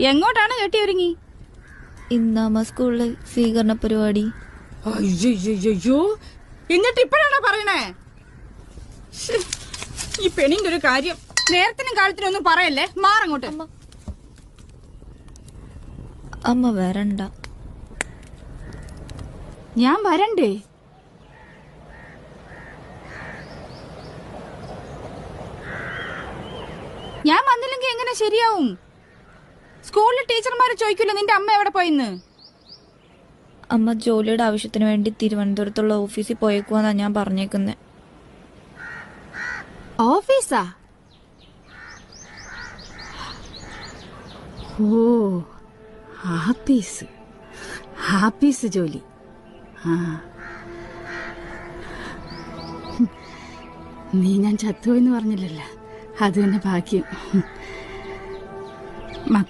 എങ്ങോട്ടാണ് കെട്ടിയൊരുങ്ങി? ഇന്നമ്മ സ്കൂളില് സ്വീകരണ പരിപാടി. അയ്യോ, എന്നിട്ട് ഇപ്പഴാണോ പറയണേ? ഈ പെണ്ണിന്റെ ഒരു കാര്യം നേരത്തിനും കാലത്തിനും ഒന്നും പറയല്ലേ. മാറങ്ങോട്ട്. അമ്മ വരണ്ട. ഞാൻ വരണ്ടേ? ഞാൻ വന്നില്ലെങ്കിൽ എങ്ങനെ ശരിയാവും? സ്കൂളിൽ ടീച്ചർമാര് ചോദിക്കില്ല നിന്റെ അമ്മ എവിടെ പോയിന്ന്. അമ്മ ജോലിയുടെ ആവശ്യത്തിന് വേണ്ടി തിരുവനന്തപുരത്തുള്ള ഓഫീസിൽ പോയേക്കുവാന്നാ ഞാൻ പറഞ്ഞേക്കുന്നേ. ഓഫീസാ? ഓ, ആപ്പീസ് ജോലി. നീ ഞാൻ ചത്തുപോയെന്ന് പറഞ്ഞില്ലല്ലോ, അത് തന്നെ ഭാഗ്യം. മക്കൾ